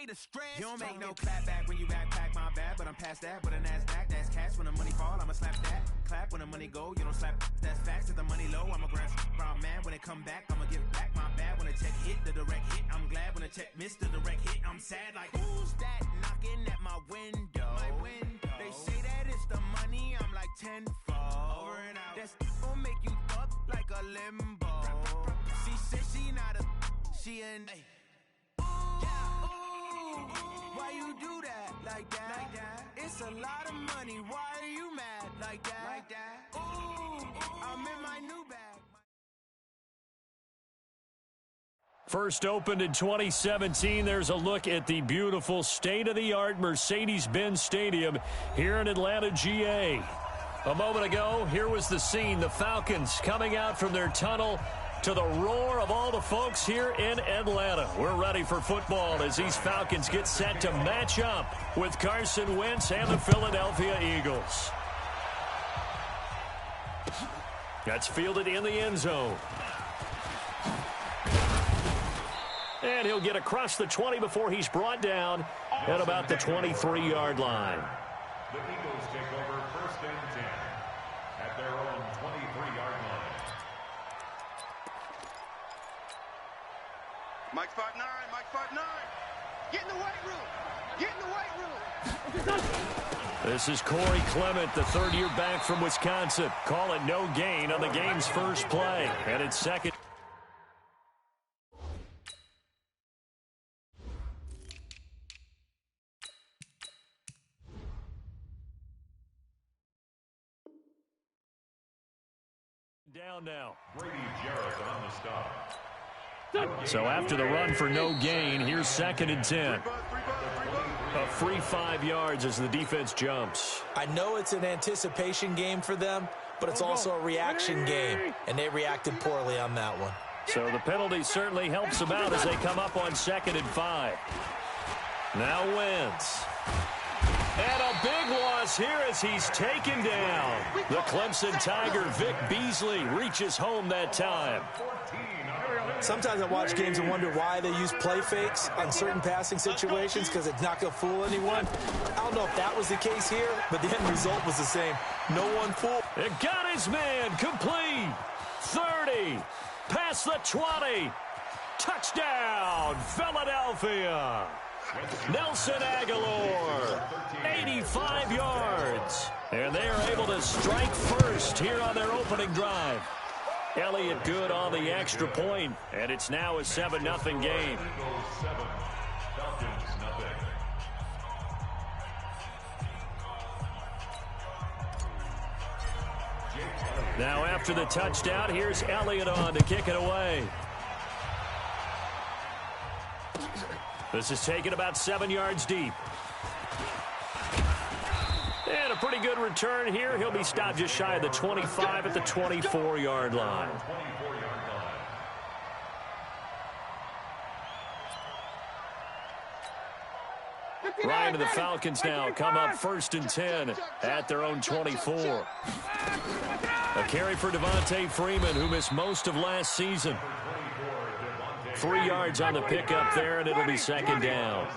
the stress. You don't make no clap back when you backpack, my bad. But I'm past that, but a NASDAQ, that's cash. When the money fall, I'ma slap that. Clap when the money go, you don't slap. That's facts. If the money low, I'ma grab brown man. When it come back, I'ma give back my bad. When the check hit, the direct hit. I'm glad when the check missed the direct hit. I'm sad like, who's that knocking at my window? They say that it's the money, I'm like tenfold. Over and out. That's gon' make you up like a limbo. She said she not a, she an. Why you do that like that? It's a lot of money. Why are you mad like that? Ooh, I'm in my new bag. First opened in 2017. There's a look at the beautiful state-of-the-art Mercedes-Benz Stadium here in Atlanta, GA. A moment ago, here was the scene. The Falcons coming out from their tunnel to the roar of all the folks here in Atlanta. We're ready for football as these Falcons get set to match up with Carson Wentz and the Philadelphia Eagles. That's fielded in the end zone. And he'll get across the 20 before he's brought down at about the 23-yard line. The Eagles take over 1st and 10 at their own 23-yard line. Mike 5'9", Mike 5'9". Get in the weight room. Get in the weight room. This is Corey Clement, the third-year back from Wisconsin. Call it no gain on the game's first play. And it's second. Down now. Brady Jarrett on the stop. So after the run for no gain, here's 2nd and 10. A free 5 yards as the defense jumps. I know it's an anticipation game for them, but it's also a reaction game, and they reacted poorly on that one. So the penalty certainly helps them out as they come up on 2nd and 5. Now Wentz. And a big loss here as he's taken down. The Clemson Tiger, Vic Beasley, reaches home that time. Sometimes I watch games and wonder why they use play fakes on certain passing situations because it's not going to fool anyone. I don't know if that was the case here, but the end result was the same. No one fooled. It got his man complete. 30. Past the 20. Touchdown, Philadelphia. Nelson Aguilar, 85 yards. And they are able to strike first here on their opening drive. Elliott good on the extra point, and it's now a 7-0 game. Now after the touchdown, here's Elliott on to kick it away. This is taken about 7 yards deep. And a pretty good return here. He'll be stopped just shy of the 25 at the 24-yard line. Ryan and the Falcons now come up 1st and 10 at their own 24. A carry for Devontae Freeman, who missed most of last season. 3 yards on the pickup there, and it'll be 2nd down.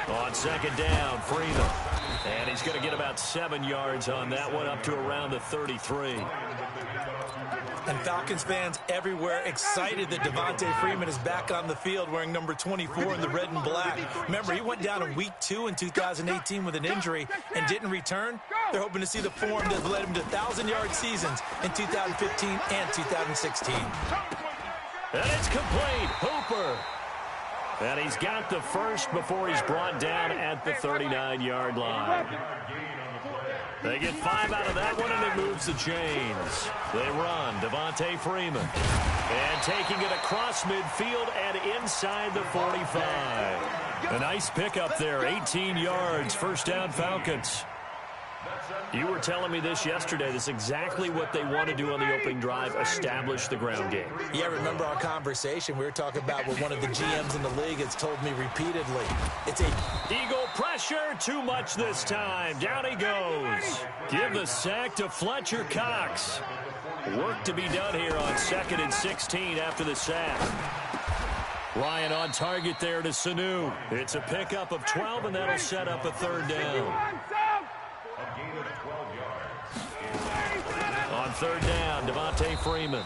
On 2nd down, Freeman. And he's going to get about 7 yards on that one, up to around the 33. And Falcons fans everywhere excited that Devontae Freeman is back on the field wearing number 24 in the red and black. Remember, he went down in week 2 in 2018 with an injury and didn't return. They're hoping to see the form that led him to 1,000-yard seasons in 2015 and 2016. And it's complete. Hooper. And he's got the first before he's brought down at the 39-yard line. They get 5 out of that one, and it moves the chains. They run. Devontae Freeman. And taking it across midfield and inside the 45. A nice pickup there. 18 yards. First down, Falcons. You were telling me this yesterday. This is exactly what they want to do on the opening drive, establish the ground game. Yeah, remember our conversation. We were talking about what one of the GMs in the league has told me repeatedly. It's a Eagle pressure, too much this time. Down he goes. Give the sack to Fletcher Cox. Work to be done here on 2nd and 16 after the sack. Ryan on target there to Sanu. It's a pickup of 12, and that'll set up a third down. A gain of 12 yards. On third down, Devontae Freeman.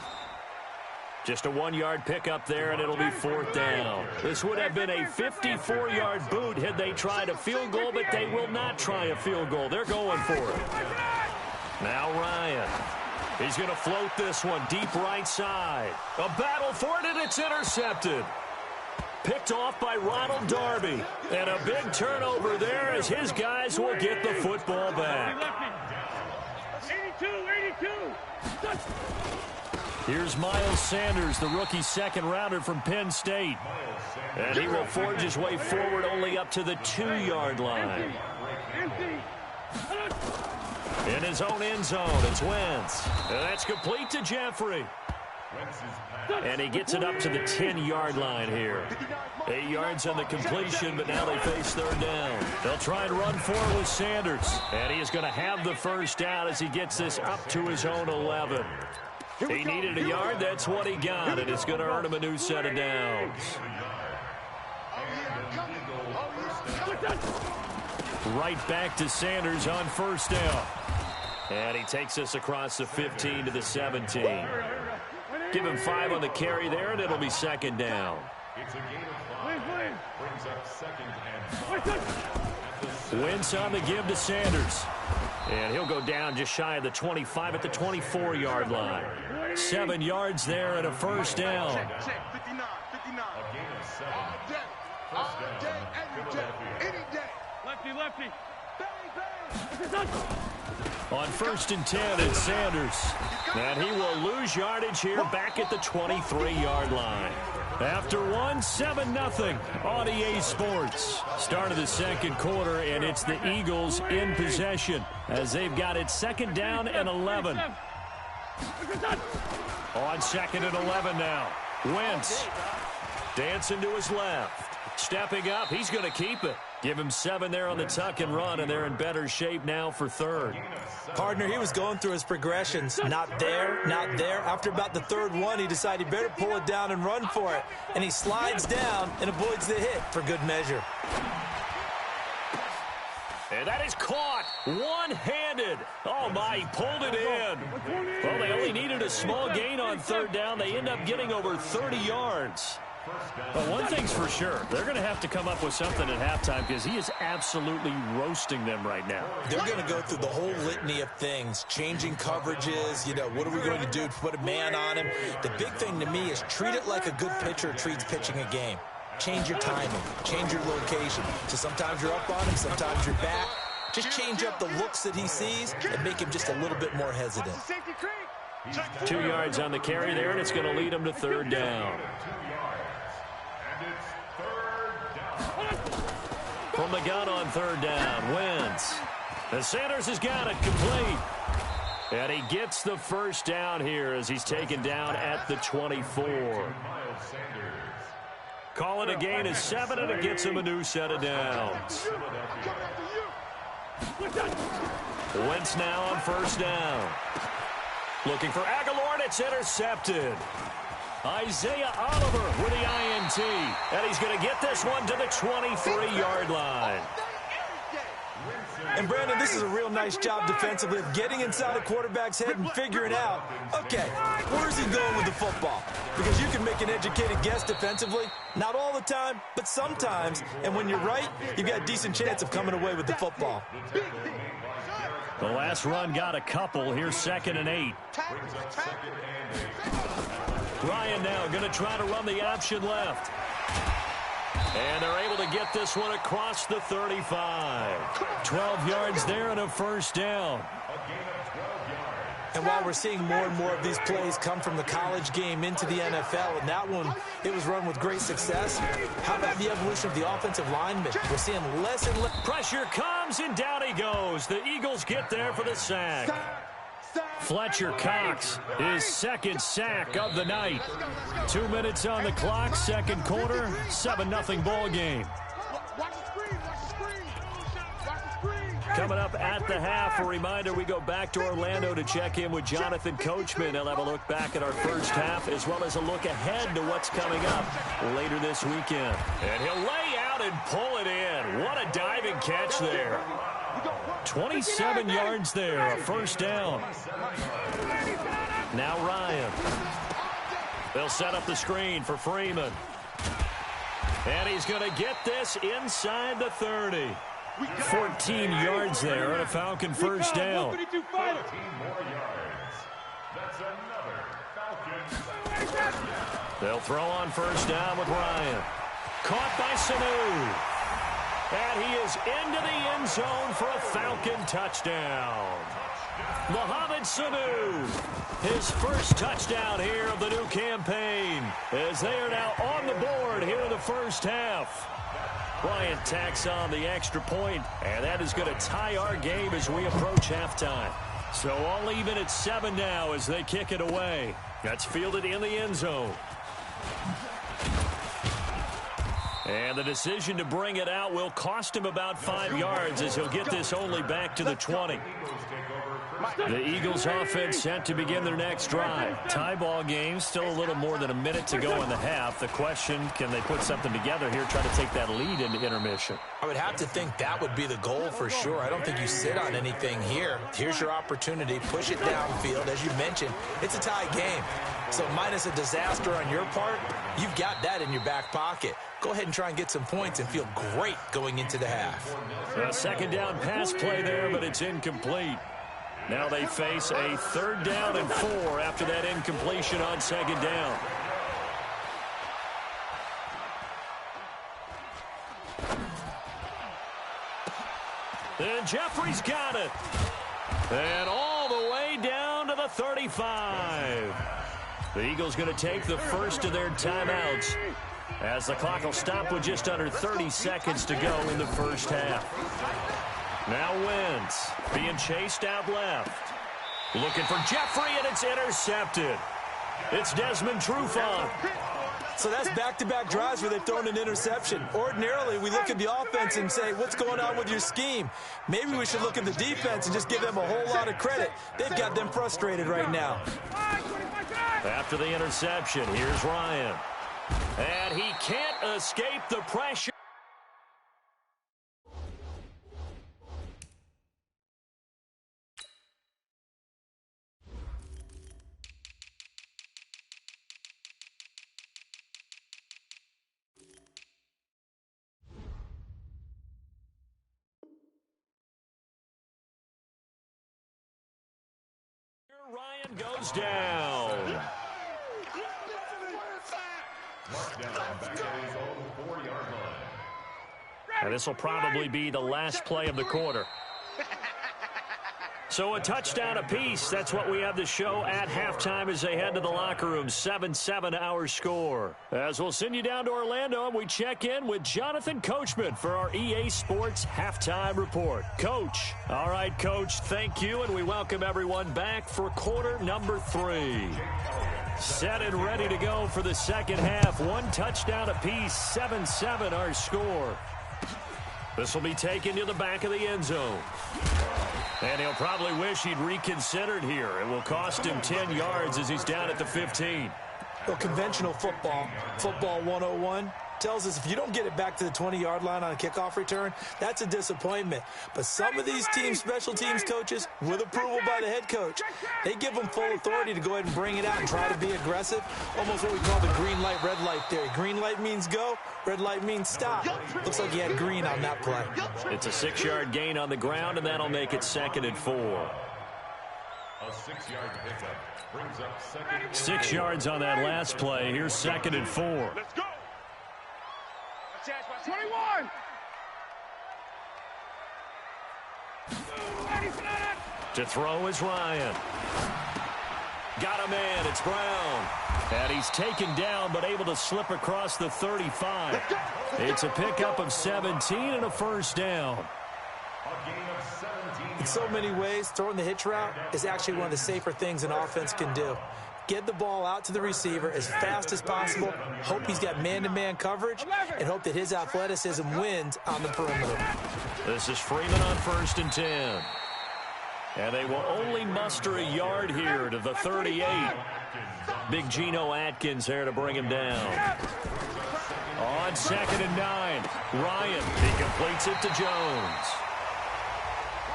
Just a 1-yard pickup there, and it'll be fourth down. This would have been a 54-yard boot had they tried a field goal, but they will not try a field goal. They're going for it. Now Ryan. He's going to float this one deep right side. A battle for it, and it's intercepted. Picked off by Ronald Darby. And a big turnover there as his guys will get the football back. 82. Here's Miles Sanders, the rookie second-rounder from Penn State. And he will forge his way forward only up to the 2-yard line. In his own end zone, it's Wentz. And that's complete to Jeffrey. And he gets it up to the 10-yard line here. 8 yards on the completion, but now they face third down. They'll try and run for it with Sanders. And he is going to have the first down as he gets this up to his own 11. He needed a yard. That's what he got, and it's going to earn him a new set of downs. Right back to Sanders on first down. And he takes us across the 15 to the 17. Give him 5 on the carry there, and it'll be second down. It's a gain of 5. Brings up second and 5. Wentz on the give to Sanders. And he'll go down just shy of the 25 at the 24-yard line. 7 yards there and a first down. Check. 59. A gain of 7. All day, every day, any day. Lefty. Bang. On first and 10, it's Sanders. And he will lose yardage here back at the 23-yard line. After 7-0 on EA Sports. Start of the second quarter, and it's the Eagles in possession as they've got it second down and 11. On second and 11 now. Wentz dancing to his left. Stepping up, he's going to keep it. Give him 7 there on the tuck and run, and they're in better shape now for third. Partner, he was going through his progressions. Not there. After about the third one, he decided he better pull it down and run for it. And he slides down and avoids the hit for good measure. And that is caught one-handed. Oh, my, he pulled it in. Well, they only needed a small gain on third down. They end up getting over 30 yards. But one thing's for sure, they're going to have to come up with something at halftime because he is absolutely roasting them right now. They're going to go through the whole litany of things, changing coverages, what are we going to do to put a man on him? The big thing to me is treat it like a good pitcher treats pitching a game. Change your timing, change your location. So sometimes you're up on him, sometimes you're back. Just change up the looks that he sees and make him just a little bit more hesitant. 2 yards on the carry there, and it's going to lead him to third down. From the gun on third down, Wentz. And Sanders has got it complete. And he gets the first down here as he's taken down at the 24. Call it a gain of 7, and it gets him a new set of downs. Wentz now on first down. Looking for Aguilar, and it's intercepted. Isaiah Oliver with the INT. And he's going to get this one to the 23-yard line. And, Brandon, this is a real nice job defensively of getting inside the quarterback's head and figuring out, okay, where's he going with the football? Because you can make an educated guess defensively. Not all the time, but sometimes. And when you're right, you've got a decent chance of coming away with the football. The last run got a couple. Here's 2nd and 8. Ryan now going to try to run the option left. And they're able to get this one across the 35. 12 yards there and a first down. And while we're seeing more and more of these plays come from the college game into the NFL, and that one, it was run with great success, how about the evolution of the offensive lineman? We're seeing less and less. Pressure comes, and down he goes. The Eagles get there for the sack. Fletcher Cox, his second sack of the night. 2 minutes on the clock, second quarter, 7-0 ball game. Coming up at the half, a reminder, we go back to Orlando to check in with Jonathan Coachman. He'll have a look back at our first half as well as a look ahead to what's coming up later this weekend. And he'll lay out and pull it in. What a diving catch there. 27 yards there, a first down. Now Ryan. They'll set up the screen for Freeman. And he's going to get this inside the 30. 14 yards there and a Falcon first down. 14 more yards. That's another Falcon. They'll throw on first down with Ryan. Caught by Sanu. And he is into the end zone for a Falcon touchdown. Mohamed Sanu, his first touchdown here of the new campaign, as they are now on the board here in the first half. Bryant tacks on the extra point, and that is going to tie our game as we approach halftime. So all even at 7 now as they kick it away. That's fielded in the end zone. And the decision to bring it out will cost him about 5 yards as he'll get this only back to the 20. The Eagles offense set to begin their next drive. Tie ball game, still a little more than a minute to go in the half. The question, can they put something together here, try to take that lead into intermission? I would have to think that would be the goal for sure. I don't think you sit on anything here. Here's your opportunity. Push it downfield. As you mentioned, it's a tie game. So minus a disaster on your part, you've got that in your back pocket. Go ahead and try and get some points and feel great going into the half. A second down pass play there, but it's incomplete. Now they face a 3rd down and 4 after that incompletion on second down. And Jeffrey's got it. And all the way down to the 35. The Eagles going to take the first of their timeouts as the clock will stop with just under 30 seconds to go in the first half. Now Wentz being chased out left. Looking for Jeffrey, and it's intercepted. It's Desmond Trufant. So that's back-to-back drives where they've thrown an interception. Ordinarily, we look at the offense and say, what's going on with your scheme? Maybe we should look at the defense and just give them a whole lot of credit. They've got them frustrated right now. After the interception, here's Ryan. And he can't escape the pressure. Ryan goes down. And this will probably be the last play of the quarter. So a touchdown apiece. That's what we have to show at halftime as they head to the locker room. 7-7 our score. As we'll send you down to Orlando, and we check in with Jonathan Coachman for our EA Sports Halftime Report. Coach. All right, Coach, thank you, and we welcome everyone back for quarter number 3. Set and ready to go for the second half. One touchdown apiece, 7-7 our score. This will be taken to the back of the end zone. And he'll probably wish he'd reconsidered here. It will cost him 10 yards as he's down at the 15. Well, conventional football 101, tells us if you don't get it back to the 20-yard line on a kickoff return, that's a disappointment. But some of these teams, special teams coaches, with approval by the head coach, they give them full authority to go ahead and bring it out and try to be aggressive. Almost what we call the green light, red light theory. Green light means go, red light means stop. Looks like he had green on that play. It's a 6-yard gain on the ground, and that'll make it 2nd and 4. A 6-yard pickup brings up 2nd and 4. 6 yards on that last play. Here's 2nd and 4. Let's go. 21. To throw is Ryan. Got a man. It's Brown. And he's taken down but able to slip across the 35. It's a pickup of 17 and a first down. In so many ways, throwing the hitch route is actually one of the safer things an offense can do. Get the ball out to the receiver as fast as possible, hope he's got man-to-man coverage, and hope that his athleticism wins on the perimeter. This is Freeman on 1st and 10. And they will only muster a yard here to the 38. Big Geno Atkins there to bring him down. On 2nd and 9, Ryan. He completes it to Jones.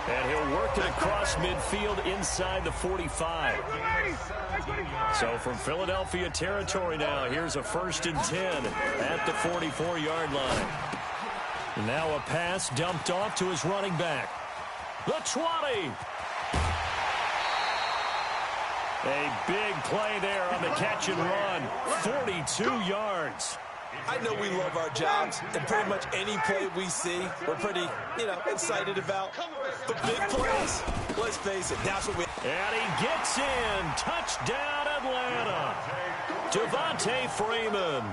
And he'll work it across midfield inside the 45. So from Philadelphia territory now, here's a 1st and 10 at the 44-yard line. Now a pass dumped off to his running back. The 20. A big play there on the catch and run. 42 yards. I know we love our jobs, and pretty much any play we see, we're pretty, excited about. But big plays, let's face it, that's what we... And he gets in. Touchdown, Atlanta. Devontae Freeman.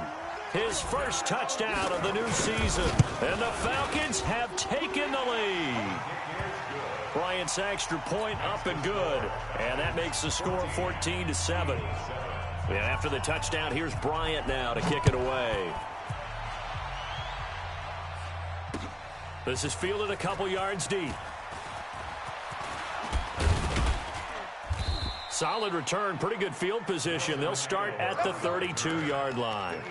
His first touchdown of the new season. And the Falcons have taken the lead. Bryant's extra point up and good. And that makes the score 14-7. And after the touchdown, here's Bryant now to kick it away. This is fielded a couple yards deep. Solid return, pretty good field position. They'll start at the 32-yard line.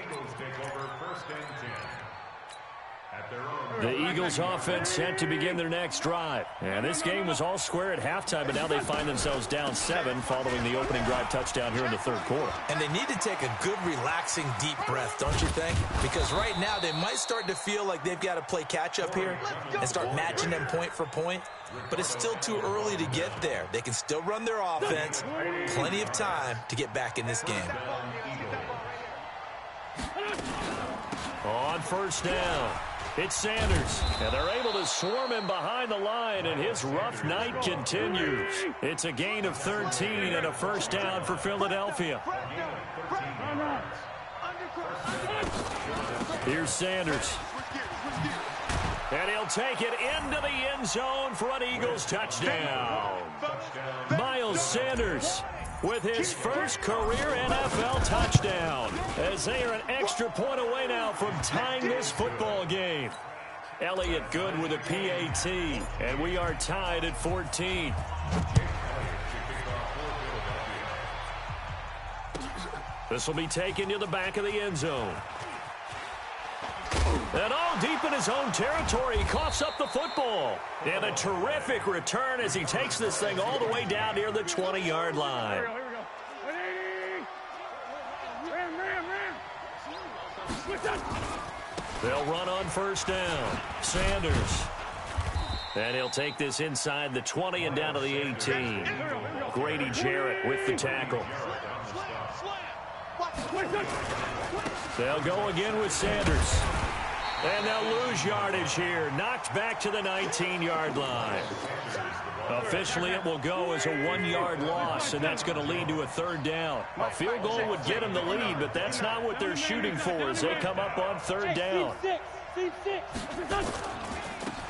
The Eagles offense set to begin their next drive. And this game was all square at halftime, but now they find themselves down 7 following the opening drive touchdown here in the 3rd quarter. And they need to take a good, relaxing, deep breath, don't you think? Because right now they might start to feel like they've got to play catch-up here and start matching them point for point. But it's still too early to get there. They can still run their offense. Plenty of time to get back in this game. On 1st down. It's Sanders, and they're able to swarm him behind the line, and his rough night continues. It's a gain of 13 and a 1st down for Philadelphia. Here's Sanders. And he'll take it into the end zone for an Eagles touchdown. Miles Sanders with his first career NFL touchdown, as they are an extra point away now from tying this football game. Elliott good with a PAT, and we are tied at 14. This will be taken to the back of the end zone. And all deep in his own territory, he coughs up the football. And a terrific return as he takes this thing all the way down near the 20-yard line. They'll run on 1st down. Sanders. And he'll take this inside the 20 and down to the 18. Grady Jarrett with the tackle. They'll go again with Sanders. And they'll lose yardage here. Knocked back to the 19-yard line. Officially, it will go as a 1-yard loss, and that's going to lead to a 3rd down. A field goal would get them the lead, but that's not what they're shooting for as they come up on 3rd down.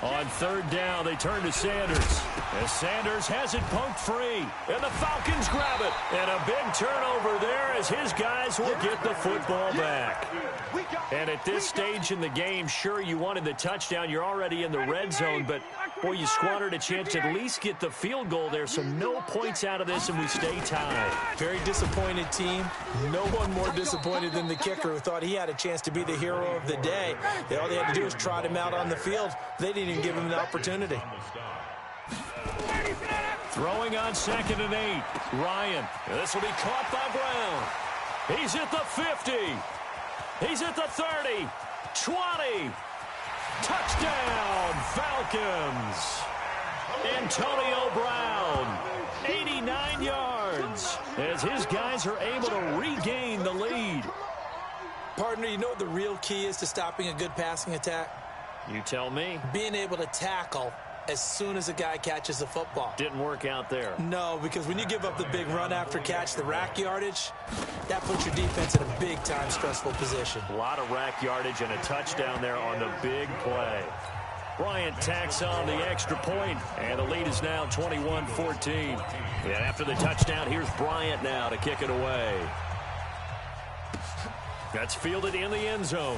On 3rd down, they turn to Sanders. As Sanders has it poked free. And the Falcons grab it. And a big turnover there as his guys will get the football back. And at this stage in the game, sure, you wanted the touchdown. You're already in the red zone, but, boy, you squandered a chance to at least get the field goal there. So no points out of this, and we stay tied. Very disappointed team. No one more disappointed than the kicker, who thought he had a chance to be the hero of the day. All they had to do was trot him out on the field. They didn't even give him the opportunity. Throwing on 2nd and 8. Ryan. This will be caught by Brown. He's at the 50. He's at the 30. 20. Touchdown, Falcons. Antonio Brown. 89 yards as his guys are able to regain the lead. Partner, you know what the real key is to stopping a good passing attack? You tell me. Being able to tackle as soon as a guy catches the football. Didn't work out there. No, because when you give up the big run after catch, the rack yardage, that puts your defense in a big-time stressful position. A lot of rack yardage and a touchdown there on the big play. Bryant tacks on the extra point, and the lead is now 21-14. And after the touchdown, here's Bryant now to kick it away. That's fielded in the end zone.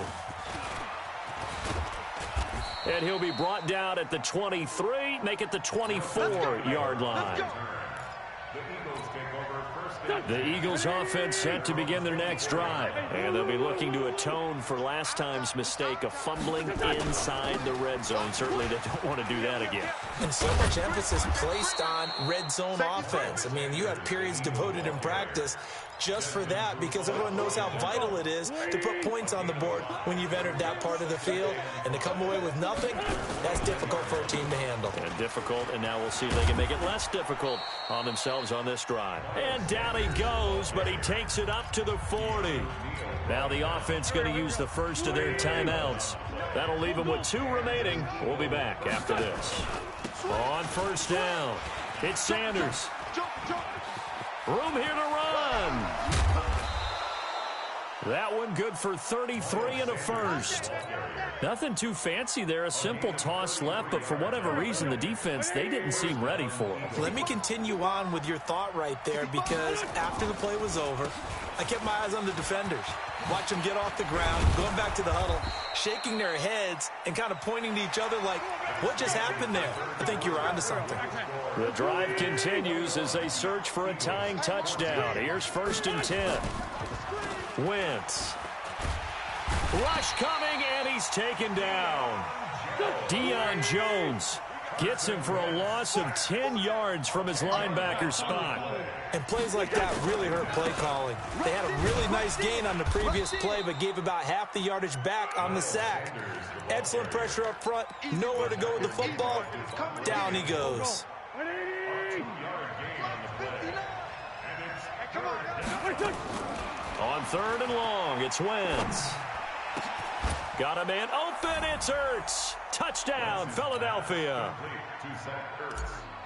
And he'll be brought down at the 23, make it the 24-yard line. The Eagles offense set to begin their next drive. And they'll be looking to atone for last time's mistake of fumbling inside the red zone. Certainly they don't want to do that again. And so much emphasis placed on red zone offense. I mean, you have periods devoted in practice just for that because everyone knows how vital it is to put points on the board when you've entered that part of the field. And to come away with nothing, that's difficult for a team to handle. And difficult, and now we'll see if they can make it less difficult on themselves on this drive. And down he goes, but he takes it up to the 40. Now the offense going to use the first of their timeouts. That'll leave them with 2 remaining. We'll be back after this. On first down, it's Sanders. Room here to run. That one good for 33 and a first. Nothing too fancy there. A simple toss left, but for whatever reason, the defense, they didn't seem ready for it. Let me continue on with your thought right there because after the play was over, I kept my eyes on the defenders. Watch them get off the ground, going back to the huddle, shaking their heads and kind of pointing to each other like, what just happened there? I think you were onto something. The drive continues as they search for a tying touchdown. Here's 1st and 10. Wentz. Rush coming, and he's taken down. Deion Jones gets him for a loss of 10 yards from his linebacker spot. And plays like that really hurt play calling. They had a really nice gain on the previous play, but gave about half the yardage back on the sack. Excellent pressure up front. Nowhere to go with the football. Down he goes. On 3rd and long, it's Wentz. Got a man open, it's Ertz. Touchdown, Philadelphia.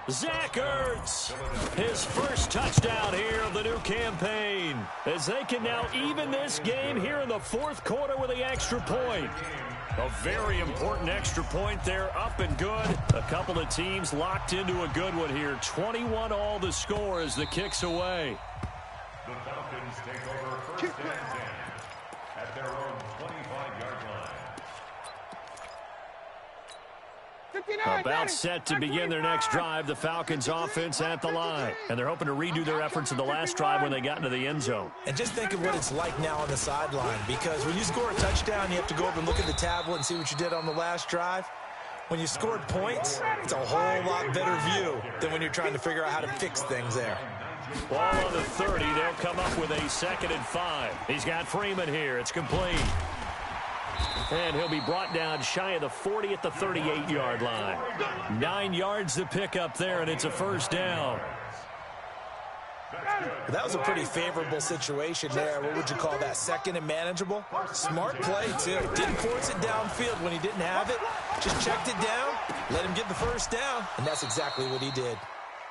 Zach Ertz, his first touchdown here of the new campaign, as they can now even this game here in the 4th quarter with the extra point. A very important extra point there, up and good. A couple of teams locked into a good one here. 21 all the score as the kick's away. The Falcons take over 1st and 10 at their own 25-yard line. About set to begin their next drive, the Falcons offense at the line. And they're hoping to redo their efforts in the last drive when they got into the end zone. And just think of what it's like now on the sideline, because when you score a touchdown, you have to go up and look at the tablet and see what you did on the last drive. When you scored points, it's a whole lot better view than when you're trying to figure out how to fix things there. Ball on the 30. They'll come up with a 2nd and 5. He's got Freeman here. It's complete. And he'll be brought down shy of the 40 at the 38-yard line. 9 yards to pick up there, and it's a 1st down. That was a pretty favorable situation there. What would you call that? 2nd and manageable? Smart play, too. Didn't force it downfield when he didn't have it. Just checked it down, let him get the 1st down, and that's exactly what he did.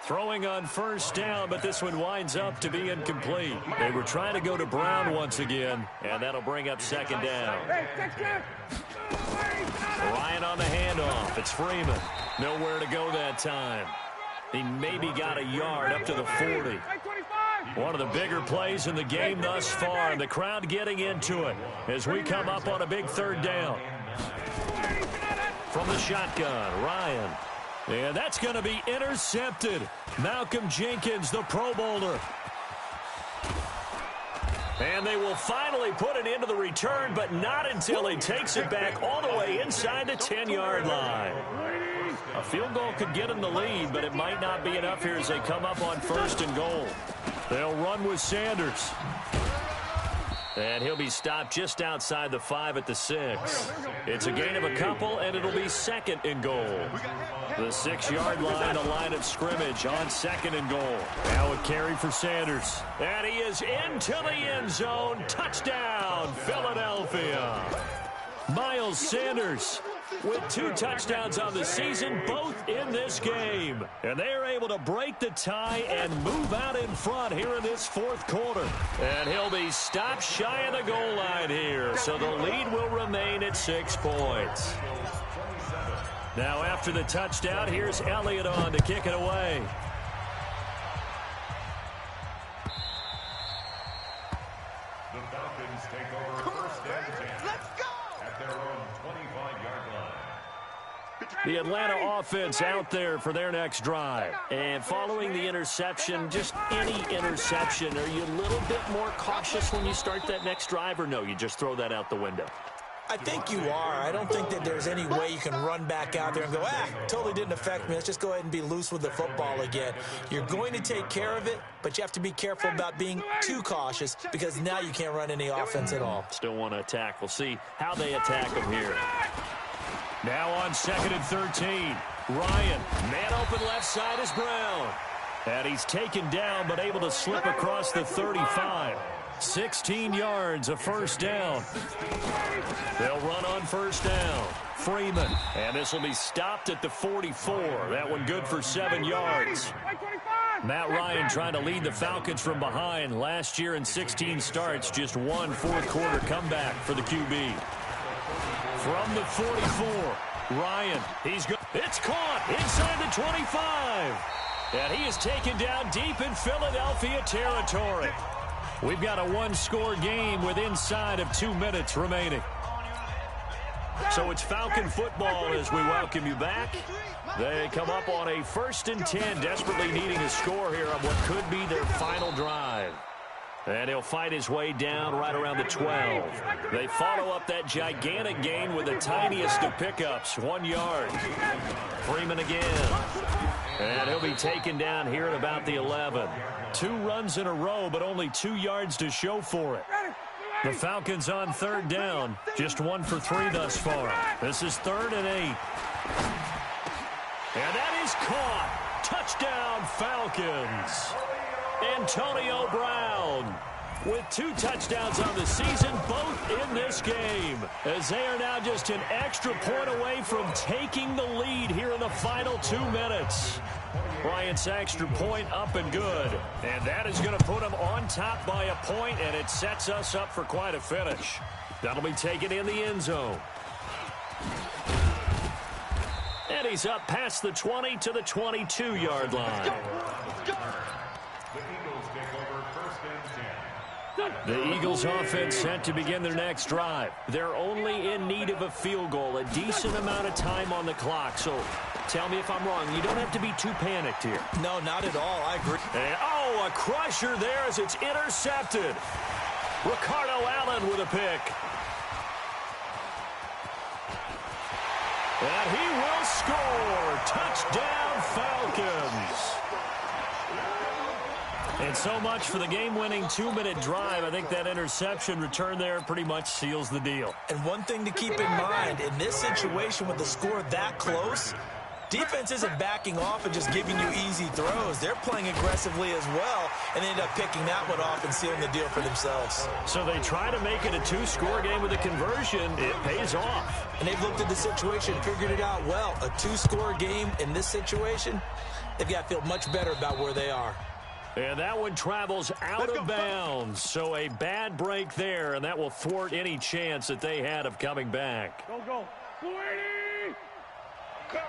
Throwing on 1st down, but this one winds up to be incomplete. They were trying to go to Brown once again, and that'll bring up 2nd down. Ryan on the handoff. It's Freeman. Nowhere to go that time. He maybe got a yard up to the 40. One of the bigger plays in the game thus far, and the crowd getting into it as we come up on a big 3rd down. From the shotgun, Ryan. And that's going to be intercepted. Malcolm Jenkins, the Pro Bowler. And they will finally put it into the return, but not until he takes it back all the way inside the 10-yard line. A field goal could get him the lead, but it might not be enough here as they come up on 1st and goal. They'll run with Sanders. And he'll be stopped just outside the 5 at the 6. It's a gain of a couple, and it'll be 2nd and goal. The 6-yard line, the line of scrimmage on 2nd and goal. Now a carry for Sanders. And he is into the end zone. Touchdown, Philadelphia. Miles Sanders with 2 touchdowns on the season, both in this game. And they are able to break the tie and move out in front here in this 4th quarter. And he'll be stopped shy of the goal line here. So the lead will remain at 6 points. Now after the touchdown, here's Elliott on to kick it away. The Falcons take over 1st and 10 at their own 25-yard line. The Atlanta offense out there for their next drive. And following the interception, just any interception, are you a little bit more cautious when you start that next drive, or no, you just throw that out the window? I think you are. I don't think that there's any way you can run back out there and go, totally didn't affect me. Let's just go ahead and be loose with the football again. You're going to take care of it, but you have to be careful about being too cautious because now you can't run any offense at all. Still want to attack. We'll see how they attack him here. Now on 2nd and 13. Ryan, man open left side is Brown. And he's taken down but able to slip across the 35. 16 yards, a first down. They'll run on first down. Freeman, and this will be stopped at the 44. That one good for 7 yards. Matt Ryan trying to lead the Falcons from behind. Last year in 16 starts, just one fourth-quarter comeback for the QB. From the 44, Ryan, he's good. It's caught inside the 25. And he is taken down deep in Philadelphia territory. We've got a one-score game with inside of 2 minutes remaining. So it's Falcon football as we welcome you back. They come up on a 1st and 10, desperately needing a score here on what could be their final drive. And he'll fight his way down right around the 12. They follow up that gigantic gain with the tiniest of pickups, 1 yard. Freeman again. And he'll be taken down here at about the 11. 2 runs in a row, but only 2 yards to show for it. The Falcons on 3rd down, just 1 for 3 thus far. This is 3rd and 8. And that is caught. Touchdown, Falcons. Antonio Brown with 2 touchdowns on the season, both in this game, as they are now just an extra point away from taking the lead here in the final 2 minutes. Bryant's extra point up and good, and that is going to put him on top by a point, and it sets us up for quite a finish. That'll be taken in the end zone. And he's up past the 20 to the 22-yard line. The Eagles offense set to begin their next drive. They're only in need of a field goal, a decent amount of time on the clock. So tell me if I'm wrong. You don't have to be too panicked here. No, not at all. I agree. And, a crusher there as it's intercepted. Ricardo Allen with a pick. And he will score. Touchdown, Falcons. And so much for the game-winning 2-minute drive. I think that interception return there pretty much seals the deal. And one thing to keep in mind, in this situation with the score that close, defense isn't backing off and just giving you easy throws. They're playing aggressively as well, and they end up picking that one off and sealing the deal for themselves. So they try to make it a 2-score game with a conversion. It pays off. And they've looked at the situation, figured it out well. A 2-score game in this situation, they've got to feel much better about where they are. And that one travels out of bounds. So a bad break there, and that will thwart any chance that they had of coming back. Go. 280. Coming.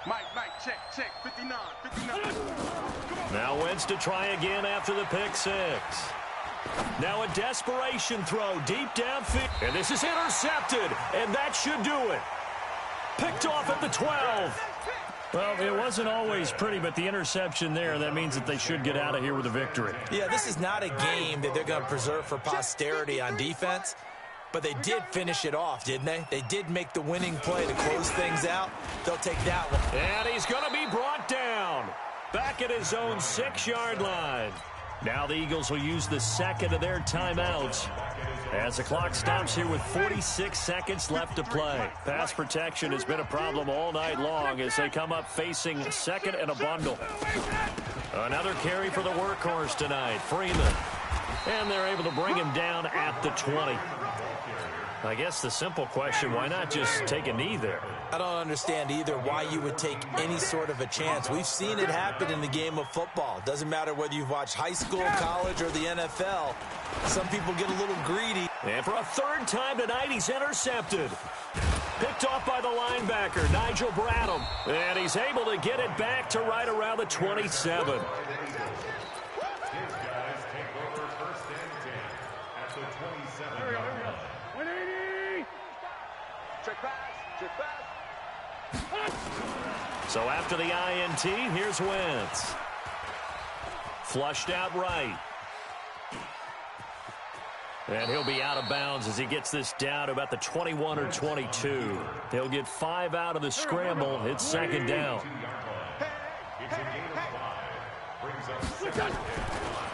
Mike, check. 59. Now Wentz to try again after the pick 6. Now a desperation throw deep downfield. And this is intercepted, and that should do it. Picked off at the 12. Well, it wasn't always pretty, but the interception there, that means that they should get out of here with a victory. Yeah, this is not a game that they're going to preserve for posterity on defense, but they did finish it off, didn't they? They did make the winning play to close things out. They'll take that one. And he's going to be brought down back at his own 6-yard line. Now the Eagles will use the second of their timeouts as the clock stops here with 46 seconds left to play. Pass protection has been a problem all night long as they come up facing 2nd and a bundle. Another carry for the workhorse tonight, Freeman. And they're able to bring him down at the 20. I guess the simple question, why not just take a knee there? I don't understand either why you would take any sort of a chance. We've seen it happen in the game of football. Doesn't matter whether you've watched high school, college, or the NFL. Some people get a little greedy. And for a 3rd time tonight, he's intercepted. Picked off by the linebacker, Nigel Bradham. And he's able to get it back to right around the 27. So after the INT, here's Wentz. Flushed out right. And he'll be out of bounds as he gets this down to about the 21 or 22. He'll get 5 out of the scramble. It's second down.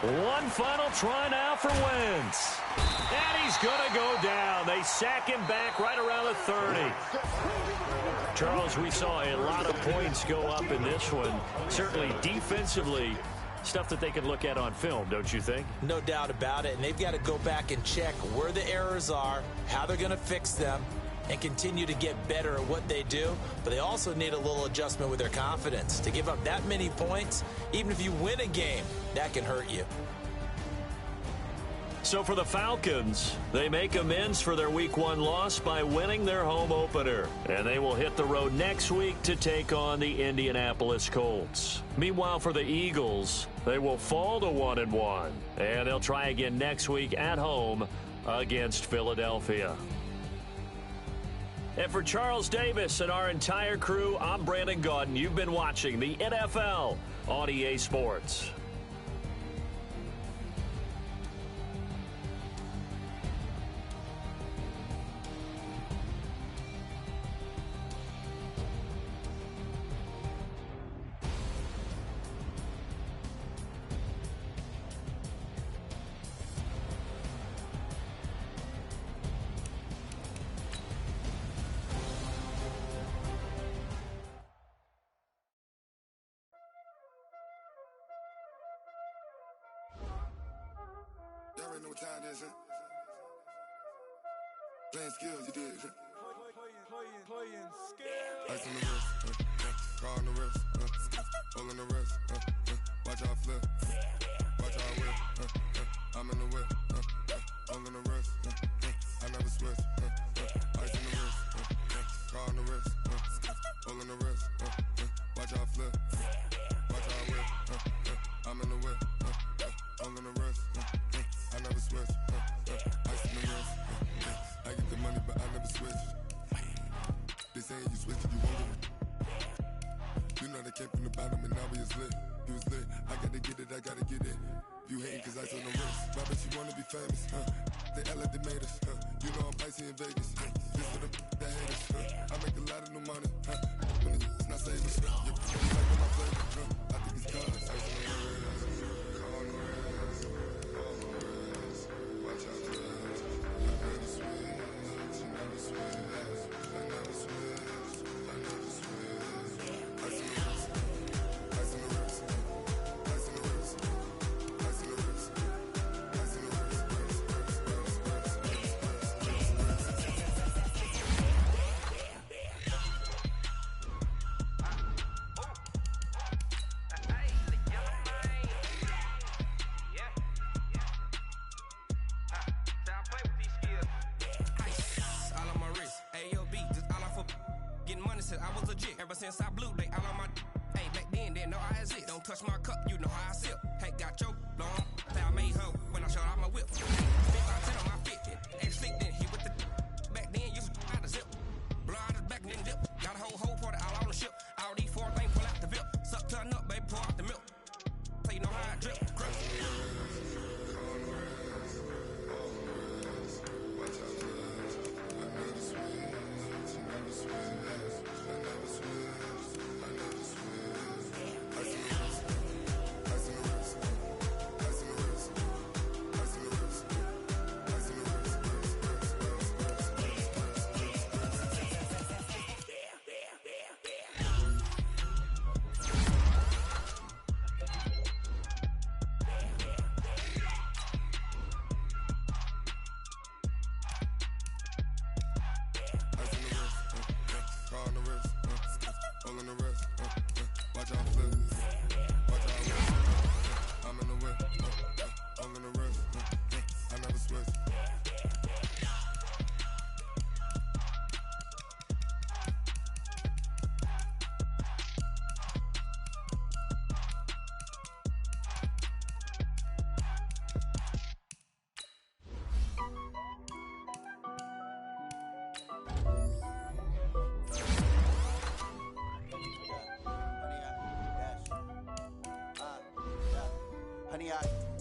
One final try now for Wentz. And he's going to go down. They sack him back right around the 30. Charles, we saw a lot of points go up in this one. Certainly defensively, stuff that they can look at on film, don't you think? No doubt about it. And they've got to go back and check where the errors are, how they're going to fix them, and continue to get better at what they do. But they also need a little adjustment with their confidence. To give up that many points, even if you win a game, that can hurt you. So for the Falcons, they make amends for their Week 1 loss by winning their home opener. And they will hit the road next week to take on the Indianapolis Colts. Meanwhile, for the Eagles, they will fall to 1-1. And they'll try again next week at home against Philadelphia. And for Charles Davis and our entire crew, I'm Brandon Gaudin. You've been watching the NFL on EA Sports. Y'all already know what time it is, huh? Playing skills, you did, huh? Playing skills. Ice on the wrist, car on the wrist, hole in the wrist, watch out flip, watch out whip, I'm in the whip, hole in the wrist, I never switch, ice on the wrist, car on the wrist, hole in the wrist, watch out flip, watch out whip, I'm in the whip, hole in the wrist, I never switch, ice in the wrist, I get the money but I never switch. They saying you switch if you want it. You know they came from the bottom and now we is lit. You was lit, I gotta get it, I gotta get it. You hating cause ice on the wrist. Why bet you wanna be famous, They act like they made us, You know I'm icy in Vegas, This for the that hate us, I make a lot of new money, When it's not saving, you like my flavor, I think it's cause ice on the wrist, car on the wrist, all on the wrist, watch out for us. I never switch, I never switch, I never switch, I never switch. Ice on the wrist, ice on the wrist, ice on the wrist, ice on the wrist, ice on the wrist, all on my wrist, AOB, just all off of getting money since I was a jig. Ever since I blew, they all on my hey, back then, didn't know I exist. Don't touch my cup, you know how I sip. Hey, got your long, I made her when I showed out my whip. Spent 510 on my 50, ain't slick then he with the back then, used to out the zip. Blow out his back and then dip. Got a whole party all on the ship. All these 4 things pull out the VIP. Suck, turn up, baby, pour out the milk. So you know how I drip. Crush.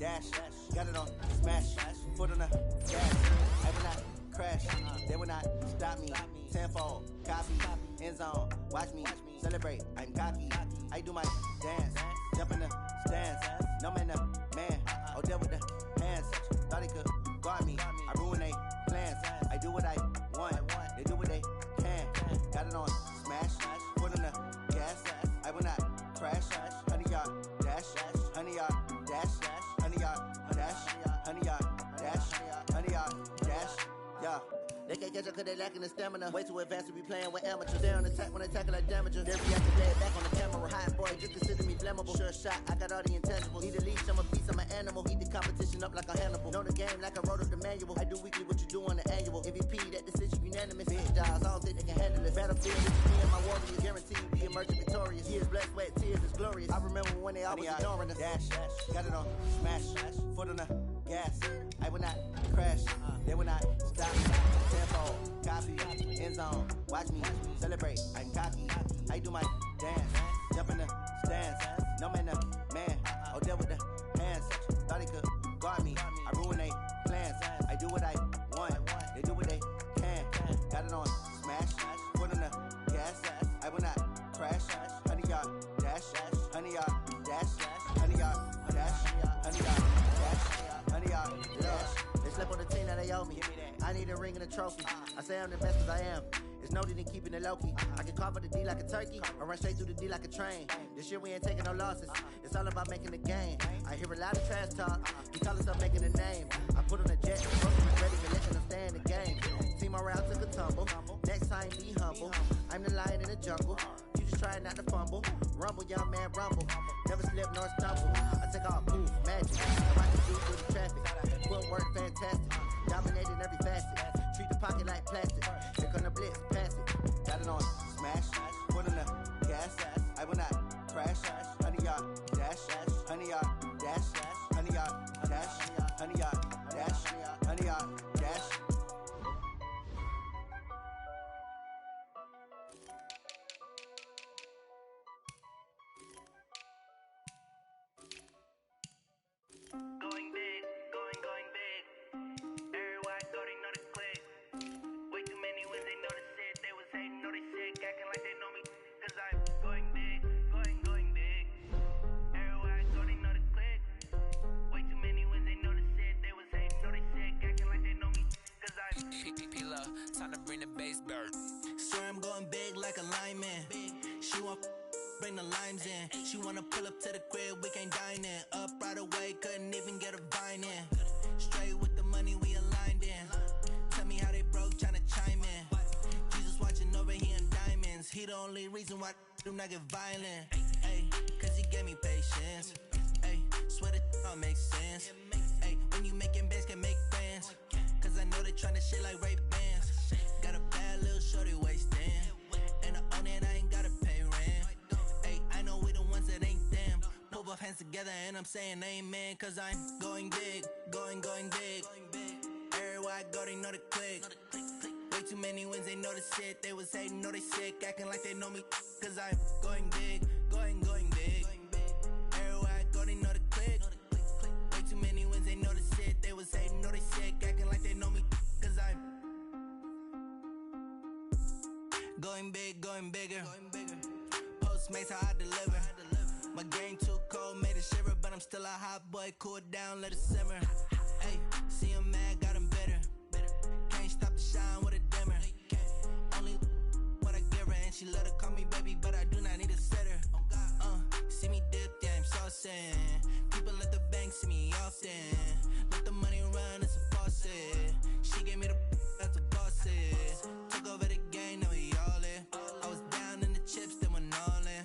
dash. Got it on smash. Foot on the gas. I will not crash. They will not stop me. Tenfold, copy, end zone. Watch me celebrate. I'm cocky. I do my dance. Jump in the stands. No man, man. Oh, there with the hands. Thought he could guard me. I ruin they plans. I do what I want. They do what they can. Got it on smash. Foot on the gas. I will not crash. 100-yard dash. 100-yard dash. 100-yard dash. 100-yard dash. 100-yard dash. Yeah. They can't catch up cause they lacking the stamina. Way too advanced to be playing with amateurs. They on attack when they tackle like damages. They react to play it back on the camera. Hot boy, just consider me flammable. Sure shot, I got all the intangibles. Need a leash, I'm a beast, I'm an animal. Eat the competition up like a Hannibal. Know the game like I wrote up the manual. I do weekly what you do on the annual. MVP, that decision unanimous. Big jobs, I don't think they can handle it. Battlefield, it's me and my warriors. Guaranteed be emerging victorious. Years, blood, sweat, tears, it's glorious. I remember when they always ignoring us. Dash, got it on smash. Foot on the gas. I will not crash. They will not stop me. Tempo, copy, end zone. Watch me celebrate. I'm cocky. I do my dance. Jump in the stands. No man, man. Oh, there with the hands. Thought he could guard me. I ruin they plans. I do what I want. They do what they can. Got it on smash. Foot on the gas. I will not crash. 100-yard dash. 100-yard dash. 100-yard dash. 100-yard dash. 100-yard dash. They slept on the team that they owe me. I need a ring and a trophy. I say I'm the best as I am. It's noted in keeping it low-key. I can carve up the D like a turkey or run straight through the D like a train. This year we ain't taking no losses. It's all about making the game. I hear a lot of trash talk. We call ourselves making a name. I put on a jet. Ready to let them stay in the game. Team morale took a tumble. Next time be humble. I'm the lion in the jungle. You just try not to fumble. Rumble, young man, rumble. Never slip nor stumble. I take all move, magic. I rock the dude through the traffic. Footwork fantastic. Dominating every facet. Treat the pocket like plastic. Here come the blitz, pass it. Got it on smash. Foot on the gas. I will not crash. 100-yard dash. 100-yard dash. 100-yard dash. 100-yard dash. 100-yard dash. Going big, going big. Everybody thought they know the click. Way too many wins, they know the shit. They was hating, know they sick, acting like they know me. Cause I'm going big, going big. Everybody thought they know the click. Way too many wins, they know the shit. They was hating, know they sick, acting like they know me. Cause I'm P-P-P-Lo, time to bring the bass bird. Swear I'm going big like a lineman. She want bring the limes in. She wanna pull up to the crib, we can't dine in. Up right away, couldn't even get a vine in. Straight with the money we aligned in. Tell me how they broke, tryna chime in. Jesus watching over here in diamonds. He the only reason why do not get violent. Ay, cause he gave me patience. Ay, swear that all makes sense. Ay, when you making bands, can make friends. Cause I know they tryna shit like Ray-Bans. Got a bad little shorty wasting. And I own it, I ain't gotta pay rent. Ay, I know we the ones that ain't them. Put both hands together and I'm saying amen. Cause I'm going big, going big. Everywhere I go, they know the click. Way too many wins, they know the shit. They was hating, know they sick, acting like they know me. Cause I'm going big, going big. Everywhere I go, they know the click. Way too many wins, they know the shit. They was hating, know they sick, acting like they know me. Cause I'm going big, going bigger. Postmates how I deliver. My game too cold, made it shiver, but I'm still a hot boy. Cool it down, let it simmer. Hey, see him mad, got him bitter. Can't stop the shine with a dimmer. Only what I give her, and she let her call me baby, but I do not need a sitter. See me dip, yeah, I'm saucing. People at the bank see me often. Let the money run, it's a faucet. She gave me the that's a faucet. Took over the game, now we all in. I was down in the chips, then went all in.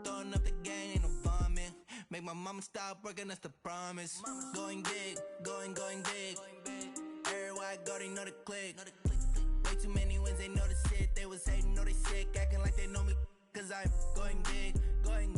Throwing up the gang, ain't no vomit. Make my mama stop working, that's the promise. Going big, going big. Everywhere I go, they know the click. Way too many wins, they know the shit. They was hating, know they sick, acting like they know me. Cause I'm going big, going